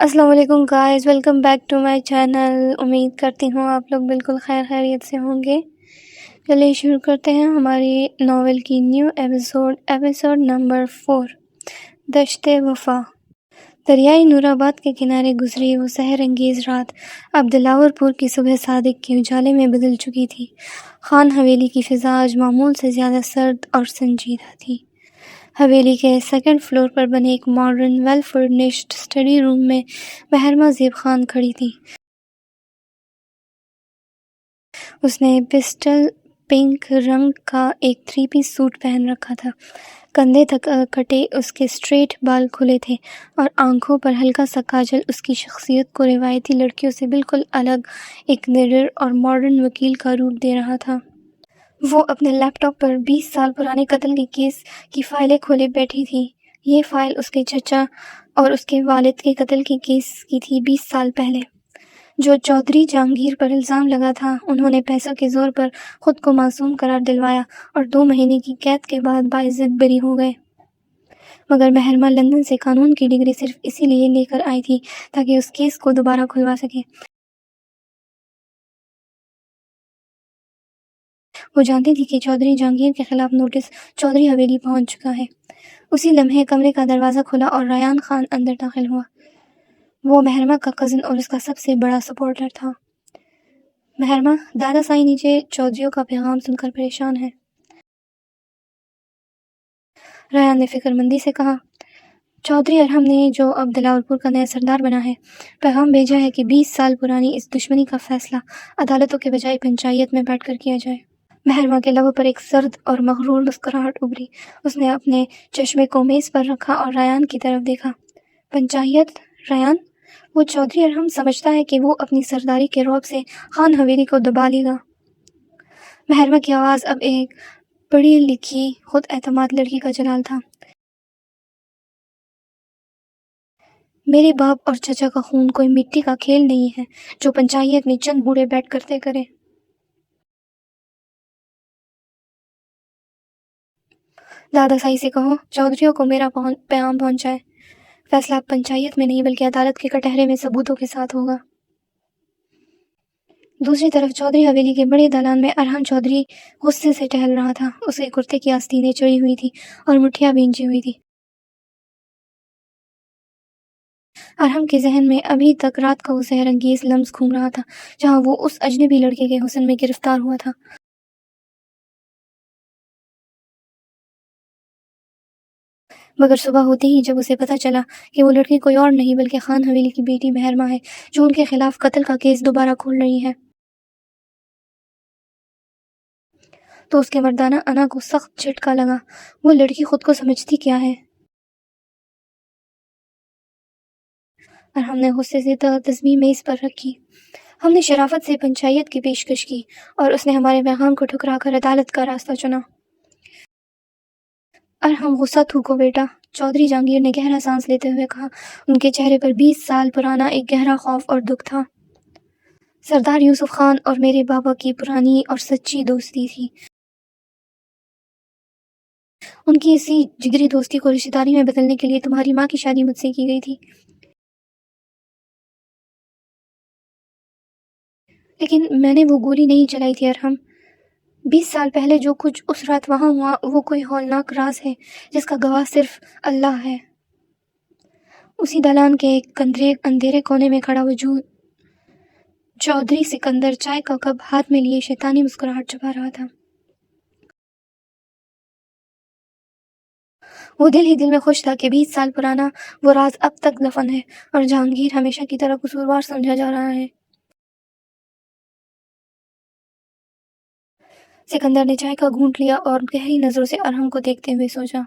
السلام علیکم guys, welcome back to my channel. امید کرتی ہوں آپ لوگ بالکل خیریت سے ہوں گے۔ چلیے شروع کرتے ہیں ہماری ناول کی نیو ایپیسوڈ نمبر 4، دشت وفا۔ دریائے نور آباد کے کنارے گزری وہ سحر انگیز رات اب دلاور پور کی صبح صادق کے اجالے میں بدل چکی تھی۔ خان حویلی کی فضا آج معمول سے زیادہ سرد اور سنجیدہ تھی۔ حویلی کے سیکنڈ فلور پر بنے ایک ماڈرن ویل فرنشڈ اسٹڈی روم میں محرمہ زیب خان کھڑی تھی۔ اس نے پسٹل پنک رنگ کا ایک 3 پیس سوٹ پہن رکھا تھا۔ کندھے تک کٹے اس کے اسٹریٹ بال کھلے تھے اور آنکھوں پر ہلکا سا کاجل اس کی شخصیت کو روایتی لڑکیوں سے بالکل الگ ایک نڈر اور ماڈرن وکیل کا روپ دے رہا تھا۔ وہ اپنے لیپ ٹاپ پر 20 سال پرانے قتل کے کیس کی فائلیں کھولے بیٹھی تھی۔ یہ فائل اس کے چچا اور اس کے والد کے قتل کے کیس کی تھی 20 سال پہلے، جو چودھری جہانگیر پر الزام لگا تھا۔ انہوں نے پیسوں کے زور پر خود کو معصوم قرار دلوایا اور 2 مہینے کی قید کے بعد باعزت بری ہو گئے۔ مگر محرمہ لندن سے قانون کی ڈگری صرف اسی لیے لے کر آئی تھی تاکہ اس کیس کو دوبارہ کھلوا سکے۔ وہ جانتی تھی کہ چودھری جہانگیر کے خلاف نوٹس چودھری حویلی پہنچ چکا ہے۔ اسی لمحے کمرے کا دروازہ کھلا اور ریان خان اندر داخل ہوا۔ وہ محرمہ کا کزن اور اس کا سب سے بڑا سپورٹر تھا۔ محرمہ، دادا سائی نیچے چودھریوں کا پیغام سن کر پریشان ہے، ریان نے فکر مندی سے کہا۔ چودھری ارحم نے، جو اب دلاور پور کا نیا سردار بنا ہے، پیغام بھیجا ہے کہ 20 سال پرانی اس دشمنی کا فیصلہ عدالتوں کے بجائے پنچایت میں بیٹھ کر کیا جائے۔ محرمہ کے لبوں پر ایک سرد اور مغرور مسکراہٹ ابھری۔ اس نے اپنے چشمے کو میز پر رکھا اور ریان کی طرف دیکھا۔ پنچایت؟ ریان، وہ چودھری ارحم سمجھتا ہے کہ وہ اپنی سرداری کے رعب سے خان حویلی کو دبا لے گا۔ محرمہ کی آواز اب ایک پڑھی لکھی خود اعتماد لڑکی کا جلال تھا۔ میرے باپ اور چچا کا خون کوئی مٹی کا کھیل نہیں ہے جو پنچایت میں چند بوڑھے بیٹھ کر طے کریں۔ دادا سائی سے کہو چودھریوں کو میرا پیغام پہنچائے۔ فیصلہ اب پنچایت میں نہیں بلکہ عدالت کے کٹہرے میں ثبوتوں کے ساتھ ہوگا۔ دوسری طرف چودھری حویلی کے بڑے دالان میں ارحم چودھری غصے سے ٹہل رہا تھا۔ اس کے کرتے کی آستینیں چڑھی ہوئی تھی اور مٹھیاں بھینجی ہوئی تھی۔ ارحم کے ذہن میں ابھی تک رات کا وہ سحر انگیز لمس گھوم رہا تھا جہاں وہ اس اجنبی لڑکے کے حسن میں گرفتار ہوا تھا۔ مگر صبح ہوتے ہی جب اسے پتہ چلا کہ وہ لڑکی کوئی اور نہیں بلکہ خان حویلی کی بیٹی محرمہ ہے جو ان کے خلاف قتل کا کیس دوبارہ کھول رہی ہے، تو اس کے مردانہ انا کو سخت جھٹکا لگا۔ وہ لڑکی خود کو سمجھتی کیا ہے؟ ارحم نے غصے سے تسبیح میز پر رکھی۔ ہم نے شرافت سے پنچایت کی پیشکش کی اور اس نے ہمارے پیغام کو ٹھکرا کر عدالت کا راستہ چنا۔ ارحم غصہ تھوکو بیٹا، چودھری جہانگیر نے گہرا سانس لیتے ہوئے کہا۔ ان کے چہرے پر 20 سال پرانا ایک گہرا خوف اور دکھ تھا۔ سردار یوسف خان اور میرے بابا کی پرانی اور سچی دوستی تھی۔ ان کی اسی جگری دوستی کو رشتہ داری میں بدلنے کے لیے تمہاری ماں کی شادی مجھ سے کی گئی تھی، لیکن میں نے وہ گولی نہیں چلائی تھی ارحم۔ 20 سال پہلے جو کچھ اس رات وہاں ہوا وہ کوئی ہولناک راز ہے جس کا گواہ صرف اللہ ہے۔ اسی دالان کے ایک اندھیرے کونے میں کھڑا وجود چودھری سکندر چائے کا کپ ہاتھ میں لیے شیطانی مسکراہٹ چھپا رہا تھا۔ وہ دل ہی دل میں خوش تھا کہ 20 سال پرانا وہ راز اب تک دفن ہے اور جہانگیر ہمیشہ کی طرح قصوروار سمجھا جا رہا ہے۔ سکندر نے چائے کا گھونٹ لیا اور گہری نظروں سے ارحم کو دیکھتے ہوئے سوچا۔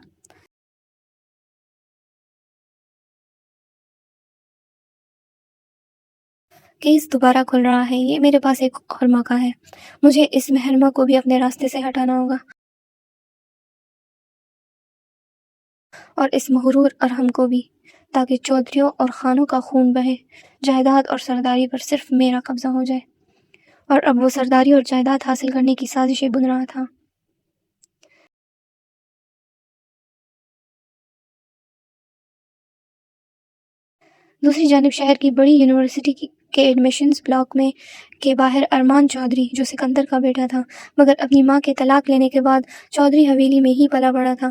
کیس دوبارہ کھل رہا ہے، یہ میرے پاس ایک اور موقع ہے۔ مجھے اس محرمہ کو بھی اپنے راستے سے ہٹانا ہوگا اور اس مغرور ارحم کو بھی، تاکہ چودھریوں اور خانوں کا خون بہے، جائیداد اور سرداری پر صرف میرا قبضہ ہو جائے۔ اور اب وہ سرداری اور جائیداد حاصل کرنے کی سازشیں بن رہا تھا۔ دوسری جانب شہر کی بڑی یونیورسٹی کے ایڈمیشنز بلاک میں کے باہر ارمان چودھری، جو سکندر کا بیٹا تھا مگر اپنی ماں کے طلاق لینے کے بعد چودھری حویلی میں ہی پلا بڑا تھا،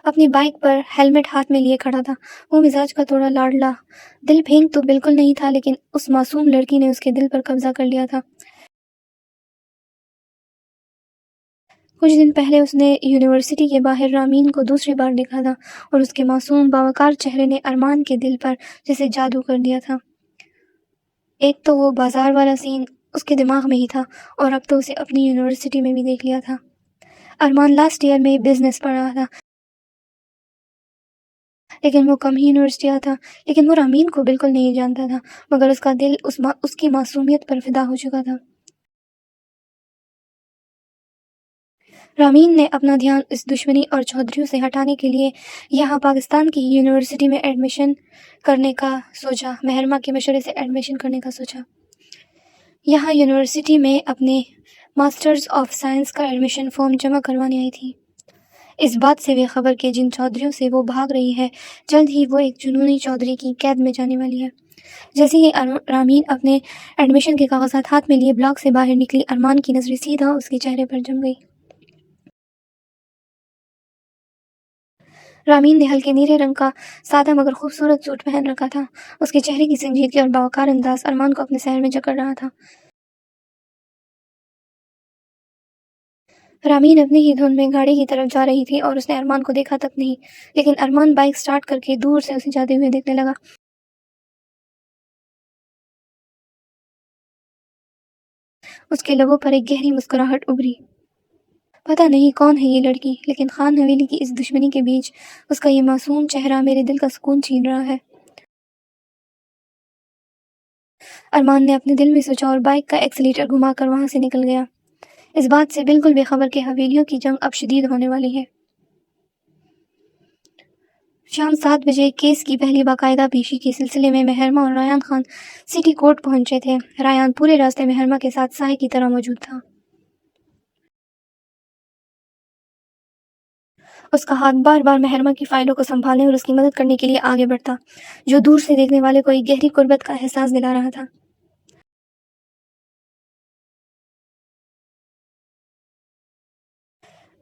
اپنی بائیک پر ہیلمٹ ہاتھ میں لیے کھڑا تھا۔ وہ مزاج کا تھوڑا لاڈلا دل پھینک تو بالکل نہیں تھا، لیکن اس معصوم لڑکی نے اس کے دل پر قبضہ کر لیا تھا۔ کچھ دن پہلے اس نے یونیورسٹی کے باہر رامین کو دوسری بار دیکھا تھا اور اس کے معصوم باوقار چہرے نے ارمان کے دل پر جیسے جادو کر دیا تھا۔ ایک تو وہ بازار والا سین اس کے دماغ میں ہی تھا اور اب تو اسے اپنی یونیورسٹی میں بھی دیکھ لیا تھا۔ ارمان لاسٹ ایئر میں بزنس پڑھ رہا تھا، لیکن وہ کم ہی یونیورسٹیاں تھا، لیکن وہ رامین کو بالکل نہیں جانتا تھا، مگر اس کا دل اس کی معصومیت پر فدا ہو چکا تھا۔ رامین نے اپنا دھیان اس دشمنی اور چودھریوں سے ہٹانے کے لیے یہاں پاکستان کی یونیورسٹی میں ایڈمیشن کرنے کا سوچا، مہرما کے مشورے سے ایڈمیشن کرنے کا سوچا۔ یہاں یونیورسٹی میں اپنے ماسٹرز آف سائنس کا ایڈمیشن فارم جمع کروانے آئی تھی، اس بات سے بے خبر کہ جن چودھریوں سے وہ بھاگ رہی ہے جلد ہی وہ ایک جنونی چودھری کی قید میں جانے والی ہے۔ جیسے ہی رامین اپنے ایڈمیشن کے کاغذات ہاتھ میں لیے بلاک سے باہر نکلی، ارمان کی نظریں سیدھا اس کے چہرے پر جم گئی۔ رامین نے ہلکے نیلے رنگ کا سادہ مگر خوبصورت سوٹ پہن رکھا تھا۔ اس کے چہرے کی سنجیدگی اور باوقار انداز ارمان کو اپنے سحر میں جکڑ رہا تھا۔ رامین اپنی ہی دھن میں گاڑی کی طرف جا رہی تھی اور اس نے ارمان کو دیکھا تک نہیں، لیکن ارمان بائک سٹارٹ کر کے دور سے اسے جاتے ہوئے دیکھنے لگا۔ اس کے لبوں پر ایک گہری مسکراہٹ ابھری۔ پتہ نہیں کون ہے یہ لڑکی، لیکن خان حویلی کی اس دشمنی کے بیچ اس کا یہ معصوم چہرہ میرے دل کا سکون چھین رہا ہے۔ ارمان نے اپنے دل میں سوچا اور بائک کا ایکسیلیٹر گھما کر وہاں سے نکل گیا، اس بات سے بالکل بے خبر کہ حویلیوں کی جنگ اب شدید ہونے والی ہے۔ شام 7 بجے کیس کی پہلی باقاعدہ پیشی کے سلسلے میں مہرما اور ریان خان سٹی کورٹ پہنچے تھے۔ ریان پورے راستے مہرما کے ساتھ سائے کی طرح موجود تھا۔ اس کا ہاتھ بار بار مہرما کی فائلوں کو سنبھالنے اور اس کی مدد کرنے کے لیے آگے بڑھتا، جو دور سے دیکھنے والے کو ایک گہری قربت کا احساس دلا رہا تھا۔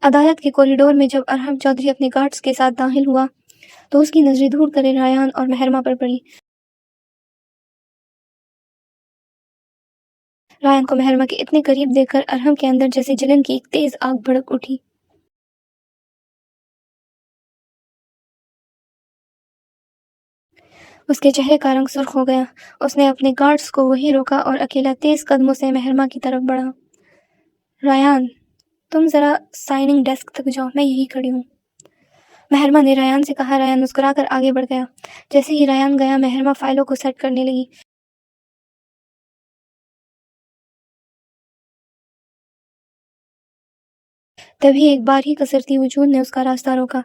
عدالت کے کوریڈور میں جب ارحم چودھری اپنے گارڈز کے ساتھ داخل ہوا تو اس کی نظریں دور کرے ریان اور مہرما پر پڑی۔ ریان کو مہرما کے اتنے قریب دیکھ کر ارحم کے اندر جیسے جلن کی ایک تیز آگ بھڑک اٹھی۔ اس کے چہرے کا رنگ سرخ ہو گیا۔ اس نے اپنے گارڈز کو وہیں روکا اور اکیلا تیز قدموں سے مہرما کی طرف بڑھا۔ ریان، تم ذرا سائننگ ڈیسک تک جاؤ، میں یہی کھڑی ہوں، مہرما نے ریان سے کہا۔ ریان مسکرا کر آگے بڑھ گیا۔ جیسے ہی ریان گیا، مہرما فائلوں کو سیٹ کرنے لگی۔ تبھی ایک بار ہی کسرتی وجود نے اس کا راستہ روکا۔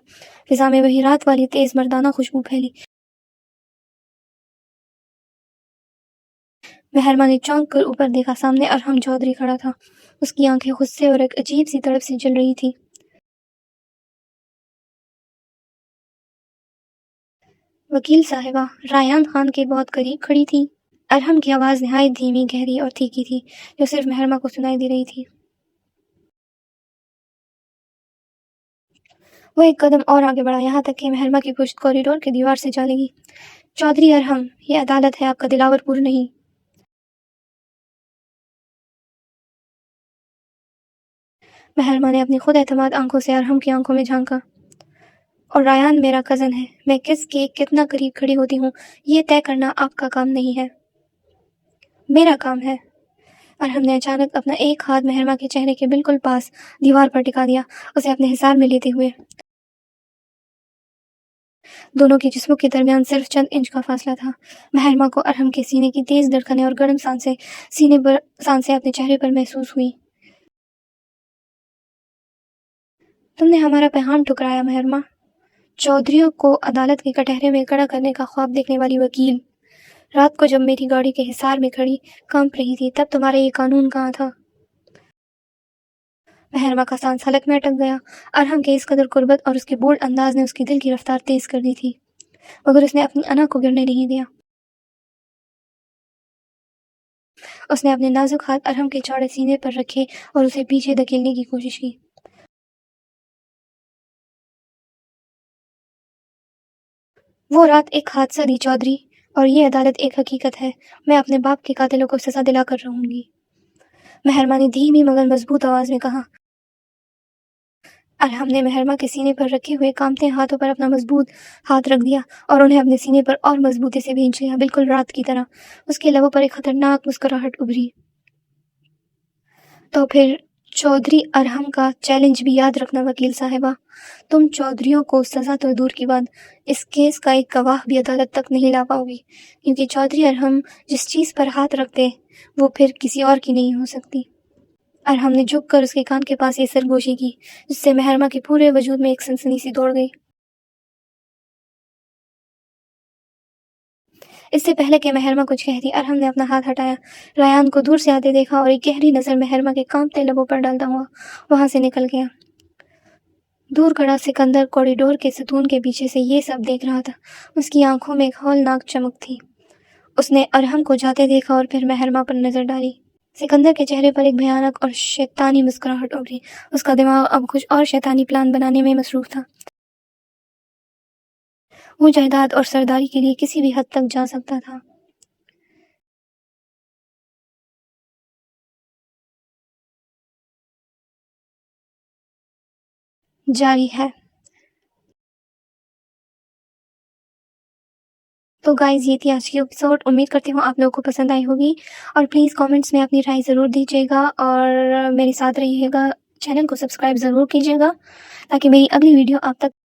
فضا میں وہی رات والی تیز مردانہ خوشبو پھیلی۔ مہرما نے چونک کر اوپر دیکھا، سامنے ارحم چودھری کھڑا تھا۔ اس کی آنکھیں غصے اور ایک عجیب سی تڑپ سے جل رہی تھی۔ وکیل صاحبہ، ریان خان کے بہت قریب کھڑی تھی۔ ارحم کی آواز نہایت دھیمی، گہری اور تیکھی تھی، جو صرف مہرما کو سنائی دے رہی تھی۔ وہ ایک قدم اور آگے بڑھا، یہاں تک کہ مہرما کی پشت کوریڈور کی دیوار سے جا لگی۔ چودھری ارحم، یہ عدالت ہے، آپ کا دلاور پور نہیں۔ مہرما نے اپنی خود اعتماد آنکھوں سے ارحم کی آنکھوں میں جھانکا۔ اور ریان میرا کزن ہے، میں کس کے کتنا قریب کھڑی ہوتی ہوں یہ طے کرنا آپ کا کام نہیں ہے، میرا کام ہے۔ ارحم نے اچانک اپنا ایک ہاتھ مہرما کے چہرے کے بالکل پاس دیوار پر ٹکا دیا، اسے اپنے حصار میں لیتے ہوئے۔ دونوں کے جسموں کے درمیان صرف چند انچ کا فاصلہ تھا۔ مہرما کو ارحم کے سینے کی تیز دھڑکنیں اور گرم سانسیں اپنے چہرے پر محسوس ہوئی۔ تم نے ہمارا پیغام ٹھکرایا مہرما، چودھریوں کو عدالت کے کٹہرے میں کھڑا کرنے کا خواب دیکھنے والی وکیل۔ رات کو جب میری گاڑی کے حصار میں کھڑی کانپ رہی تھی، تب تمہارا یہ قانون کہاں تھا؟ مہرما کا سانس حلق میں اٹک گیا۔ ارحم کے اس قدر قربت اور اس کے بولڈ انداز نے اس کے دل کی رفتار تیز کر دی تھی، مگر اس نے اپنی انا کو گرنے نہیں دیا۔ اس نے اپنے نازک ہاتھ ارحم کے چوڑے سینے پر رکھے اور اسے پیچھے دھکیلنے کی کوشش کی۔ وہ رات ایک حادثہ دی چودھری، اور یہ عدالت ایک حقیقت ہے۔ میں اپنے باپ کے قاتلوں کو سزا دلا کر رہوں گی، مہرما نے دھیمی مگر مضبوط آواز میں کہا۔ ارحم نے مہرما کے سینے پر رکھے ہوئے کانپتے ہاتھوں پر اپنا مضبوط ہاتھ رکھ دیا اور انہیں اپنے سینے پر اور مضبوطی سے بھینچ لیا، بالکل رات کی طرح۔ اس کے لبوں پر ایک خطرناک مسکراہٹ ابھری۔ تو پھر چودھری ارحم کا چیلنج بھی یاد رکھنا وکیل صاحبہ، تم چودھریوں کو سزا تو دور کی بات، اس کیس کا ایک گواہ بھی عدالت تک نہیں لا پاؤ گی، کیونکہ چودھری ارحم جس چیز پر ہاتھ رکھتے وہ پھر کسی اور کی نہیں ہو سکتی۔ ارحم نے جھک کر اس کے کان کے پاس یہ سرگوشی کی، جس سے مہرما کے پورے وجود میں ایک سنسنی سی دوڑ گئی۔ اس سے پہلے کہ مہرما کچھ کہتی، ارحم نے اپنا ہاتھ ہٹایا، ریان کو دور سے آتے دیکھا اور ایک گہری نظر مہرما کے کانپتے لبوں پر ڈالتا ہوا وہاں سے نکل گیا۔ دور کھڑا سکندر کوریڈور کے ستون کے پیچھے سے یہ سب دیکھ رہا تھا۔ اس کی آنکھوں میں ایک ہولناک چمک تھی۔ اس نے ارحم کو جاتے دیکھا اور پھر مہرما پر نظر ڈالی۔ سکندر کے چہرے پر ایک بھیانک اور شیطانی مسکراہٹ ابھری۔ اس کا دماغ اب کچھ اور شیطانی پلان بنانے میں مصروف تھا۔ وہ جائیداد اور سرداری کے لیے کسی بھی حد تک جا سکتا تھا۔ جاری ہے۔ تو گائز یہ تھی آج کی ایپیسوڈ، امید کرتی ہوں آپ لوگوں کو پسند آئی ہوگی، اور پلیز کامنٹس میں اپنی رائے ضرور دیجیے گا اور میرے ساتھ رہیے گا، چینل کو سبسکرائب ضرور کیجیے گا تاکہ میری اگلی ویڈیو آپ تک